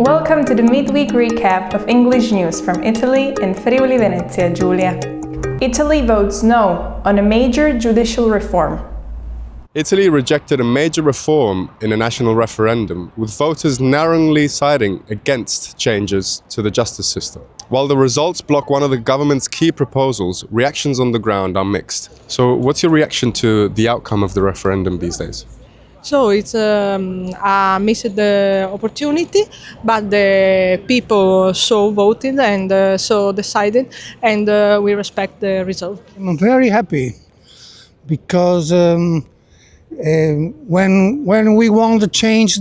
Welcome to the midweek recap of English news from Italy and Friuli Venezia Giulia. Italy votes no on a major judicial reform. Italy rejected a major reform in a national referendum, with voters narrowly siding against changes to the justice system. While the results block one of the government's key proposals, reactions on the ground are mixed. So what's your reaction to the outcome of the referendum these days? So it's a missed opportunity, but the people so voted and so decided, and we respect the result. I'm very happy because when we want to change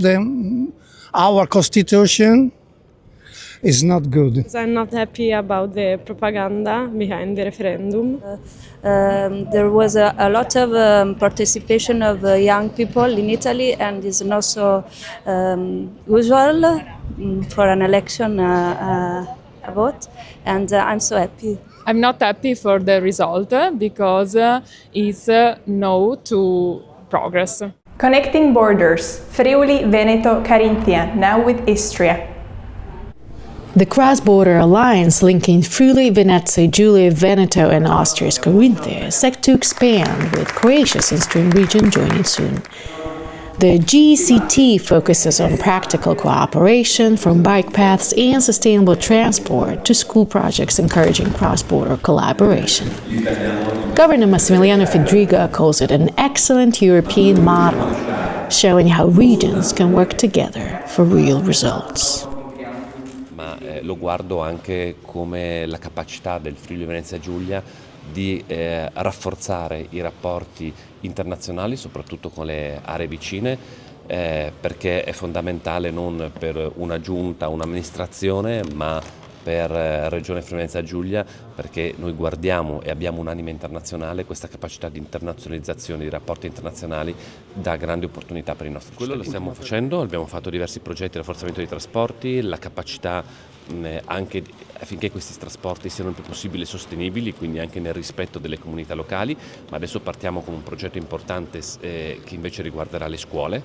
our constitution, it's not good. I'm not happy about the propaganda behind the referendum. There was a lot of participation of young people in Italy, and it's not so usual for an election a vote, and I'm so happy. I'm not happy for the result because it's no to progress. Connecting borders, Friuli Veneto Carinthia, now with Istria. The cross-border alliance linking Friuli, Venezia Giulia, Veneto and Austria's Carinthia is set to expand, with Croatia's Istrian region joining soon. The GCT focuses on practical cooperation, from bike paths and sustainable transport to school projects encouraging cross-border collaboration. Governor Massimiliano Fedriga calls it an excellent European model, showing how regions can work together for real results. Lo guardo anche come la capacità del Friuli Venezia Giulia di rafforzare i rapporti internazionali, soprattutto con le aree vicine, perché è fondamentale non per una giunta, un'amministrazione, ma per Regione Friuli Venezia Giulia, perché noi guardiamo e abbiamo un'anima internazionale. Questa capacità di internazionalizzazione, di rapporti internazionali dà grandi opportunità per i nostri cittadini. Quello lo stiamo facendo, abbiamo fatto diversi progetti di rafforzamento dei trasporti, la capacità anche affinché questi trasporti siano il più possibile sostenibili, quindi anche nel rispetto delle comunità locali, ma adesso partiamo con un progetto importante che invece riguarderà le scuole.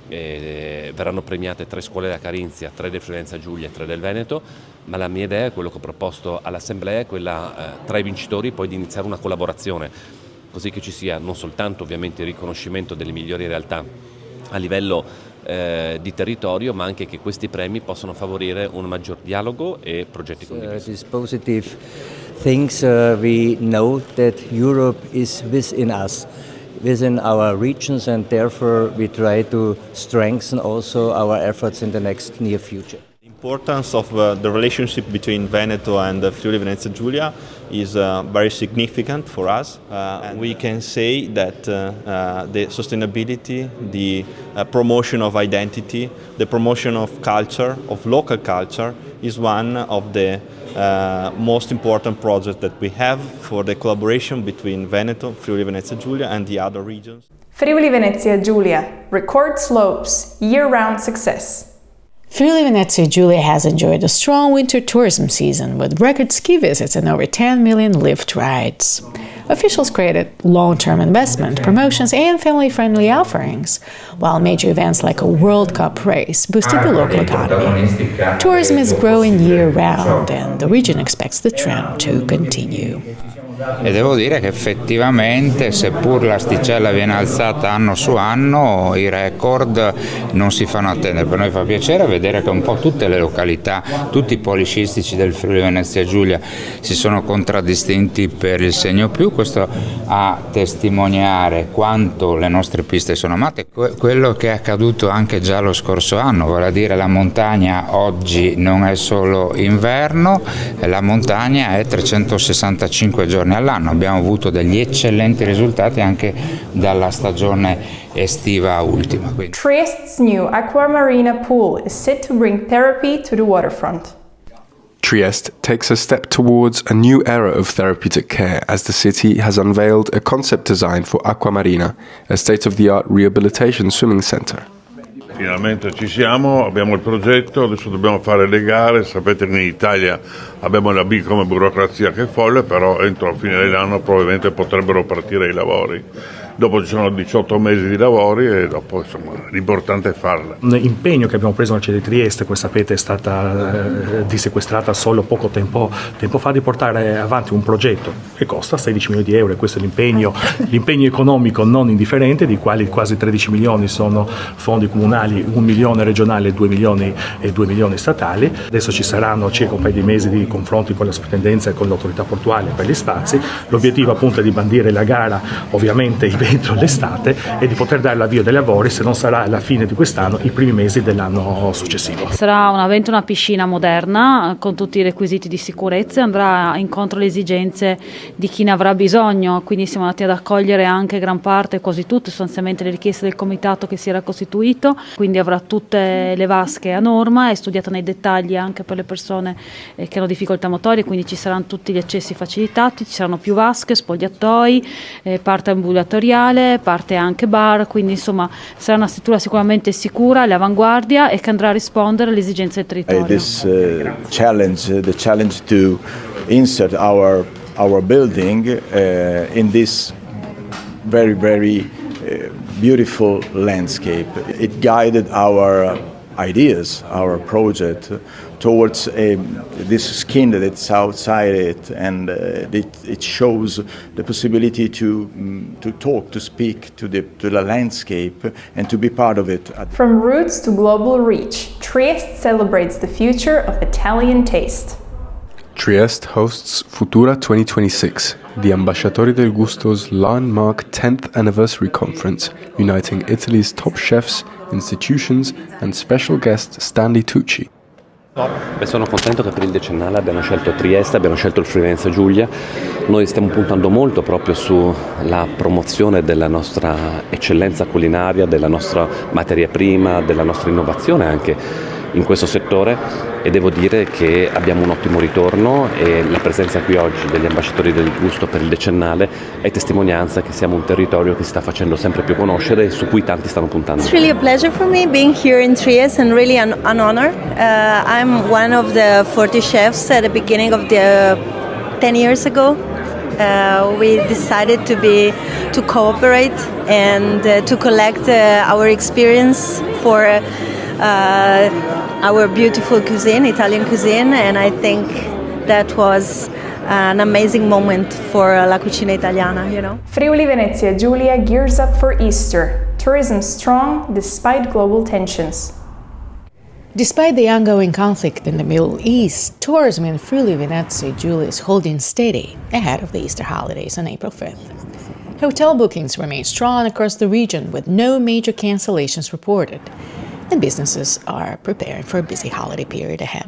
Verranno premiate 3 scuole da Carinzia, 3 del Friuli Venezia Giulia e 3 del Veneto, ma la mia idea, quello che ho proposto all'Assemblea, è quella tra i vincitori poi di iniziare una collaborazione, così che ci sia non soltanto ovviamente il riconoscimento delle migliori realtà a livello di territorio, ma anche che questi premi possano favorire un maggior dialogo e progetti condivisi. These positive things, we know that Europe is within us, within our regions, and therefore we try to strengthen also our efforts in the next near future. The importance of the relationship between Veneto and Friuli Venezia Giulia is very significant for us. We can say that the sustainability, the promotion of identity, the promotion of culture, of local culture, is one of the most important projects that we have for the collaboration between Veneto, Friuli Venezia Giulia and the other regions. Friuli Venezia Giulia, record slopes, year-round success. Friuli Venezia Giulia has enjoyed a strong winter tourism season, with record ski visits and over 10 million lift rides. Officials created long-term investment, promotions and family-friendly offerings, while major events like a World Cup race boosted the local economy. Tourism is growing year-round, and the region expects the trend to continue. E devo dire che effettivamente, seppur l'asticella viene alzata anno su anno, i record non si fanno attendere. Per noi fa piacere vedere che un po' tutte le località, tutti i poli sciistici del Friuli Venezia Giulia si sono contraddistinti per il segno più. Questo a testimoniare quanto le nostre piste sono amate. Quello che è accaduto anche già lo scorso anno, vale a dire la montagna oggi non è solo inverno, la montagna è 365 giorni all'anno. Abbiamo avuto degli eccellenti risultati anche dalla stagione estiva ultima. Trieste's new Aquamarina pool is set to bring therapy to the waterfront. Trieste takes a step towards a new era of therapeutic care as the city has unveiled a concept design for Aquamarina, a state-of-the-art rehabilitation swimming center. Finalmente ci siamo, abbiamo il progetto, adesso dobbiamo fare le gare. Sapete che in Italia abbiamo la B come burocrazia che è folle, però entro la fine dell'anno probabilmente potrebbero partire i lavori. dopo ci sono 18 mesi di lavori e dopo insomma l'importante è farla. L'impegno che abbiamo preso nella città di Trieste, come sapete è stata dissequestrata solo poco tempo fa, di portare avanti un progetto che costa 16 milioni di euro e questo è l'impegno economico non indifferente, di quali quasi 13 milioni sono fondi comunali, 1 milione regionale e 2 milioni statali. Adesso ci saranno circa un paio di mesi di confronti con la sovrintendenza e con l'autorità portuale per gli spazi. L'obiettivo appunto è di bandire la gara ovviamente entro l'estate e di poter dare l'avvio dei lavori, se non sarà alla fine di quest'anno, i primi mesi dell'anno successivo. Sarà una piscina moderna con tutti i requisiti di sicurezza, andrà incontro alle esigenze di chi ne avrà bisogno, quindi siamo andati ad accogliere anche gran parte, quasi tutte sostanzialmente le richieste del comitato che si era costituito, quindi avrà tutte le vasche a norma, è studiata nei dettagli anche per le persone che hanno difficoltà motorie, quindi ci saranno tutti gli accessi facilitati, ci saranno più vasche, spogliatoi, parte ambulatoriale, parte anche bar, quindi insomma sarà una struttura sicuramente sicura, all'avanguardia e che andrà a rispondere alle esigenze del territorio. The challenge to insert our building in this very beautiful landscape. It guided our ideas, our project towards this skin that's outside it, and it shows the possibility to talk, to speak to the landscape and to be part of it. From roots to global reach, Trieste celebrates the future of Italian taste. Trieste hosts Futura 2026, the Ambasciatori del Gusto's landmark 10th anniversary conference, uniting Italy's top chefs, institutions and special guest Stanley Tucci. Sono contento che per il decennale abbiano scelto Trieste, abbiano scelto il Friuli Venezia Giulia. Noi stiamo puntando molto proprio sulla promozione della nostra eccellenza culinaria, della nostra materia prima, della nostra innovazione anche in questo settore, e devo dire che abbiamo un ottimo ritorno e la presenza qui oggi degli ambasciatori del gusto per il decennale è testimonianza che siamo un territorio che si sta facendo sempre più conoscere e su cui tanti stanno puntando. It's really a pleasure for me being here in Trieste and really an honor. I'm one of the 40 chefs at the beginning of the 10 years ago. We decided to cooperate and to collect our experience for our beautiful cuisine, Italian cuisine, and I think that was an amazing moment for la cucina italiana, you know. Friuli Venezia Giulia gears up for Easter. Tourism strong despite global tensions. Despite the ongoing conflict in the Middle East, tourism in Friuli Venezia Giulia is holding steady ahead of the Easter holidays on April 5th. Hotel bookings remain strong across the region with no major cancellations reported. And businesses are preparing for a busy holiday period ahead.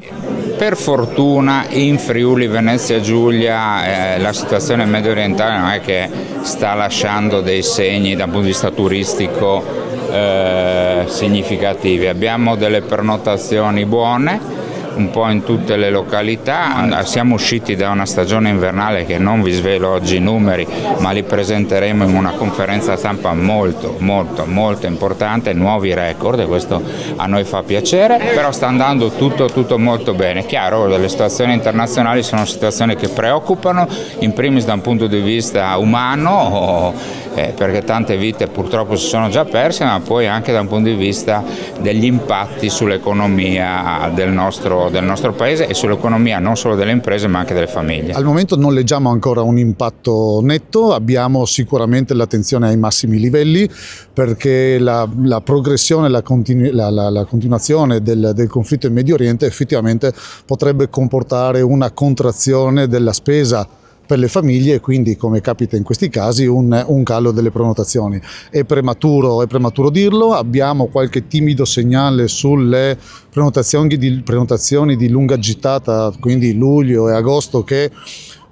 Per fortuna in Friuli Venezia Giulia la situazione medio orientale non è che sta lasciando dei segni dal punto di vista turistico significativi. Abbiamo delle prenotazioni buone un po' in tutte le località. Siamo usciti da una stagione invernale che non vi svelo oggi i numeri, ma li presenteremo in una conferenza stampa molto importante, nuovi record, e questo a noi fa piacere, però sta andando tutto molto bene. Chiaro, le situazioni internazionali sono situazioni che preoccupano, in primis da un punto di vista umano, perché tante vite purtroppo si sono già perse, ma poi anche da un punto di vista degli impatti sull'economia del nostro paese e sull'economia non solo delle imprese ma anche delle famiglie. Al momento non leggiamo ancora un impatto netto, abbiamo sicuramente l'attenzione ai massimi livelli perché la progressione, la continuazione del conflitto in Medio Oriente effettivamente potrebbe comportare una contrazione della spesa per le famiglie e quindi, come capita in questi casi, un calo delle prenotazioni. È prematuro dirlo, abbiamo qualche timido segnale sulle prenotazioni di lunga gittata, quindi luglio e agosto, che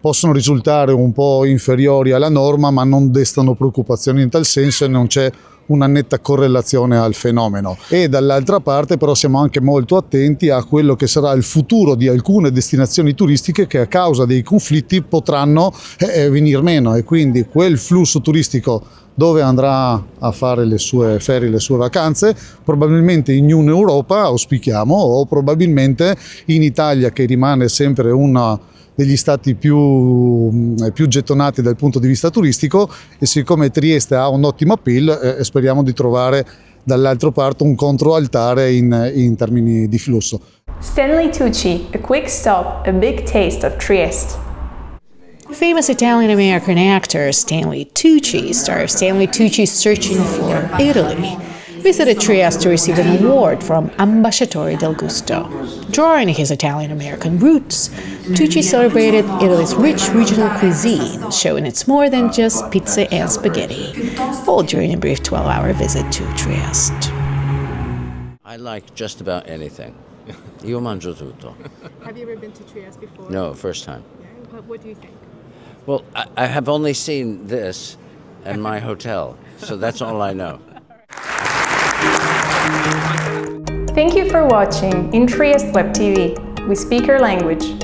possono risultare un po' inferiori alla norma, ma non destano preoccupazioni in tal senso e non c'è una netta correlazione al fenomeno. E dall'altra parte però siamo anche molto attenti a quello che sarà il futuro di alcune destinazioni turistiche che a causa dei conflitti potranno venir meno, e quindi quel flusso turistico dove andrà a fare le sue ferie, le sue vacanze, probabilmente in Europa auspichiamo, o probabilmente in Italia, che rimane sempre una degli stati più gettonati dal punto di vista turistico, e siccome Trieste ha un ottimo appeal, speriamo di trovare dall'altro parte un controaltare in termini di flusso. Stanley Tucci, a quick stop, a big taste of Trieste. Famous Italian-American actor Stanley Tucci, star of Stanley Tucci Searching for Italy, visited Trieste to receive an award from Ambasciatore del Gusto. Drawing his Italian-American roots, Tucci celebrated Italy's rich regional cuisine, showing it's more than just pizza and spaghetti, all during a brief 12-hour visit to Trieste. I like just about anything. Io mangio tutto. Have you ever been to Trieste before? No, first time. Yeah. What do you think? Well, I have only seen this and my hotel, so that's all I know. Thank you for watching In Trieste Web TV. We speak your language.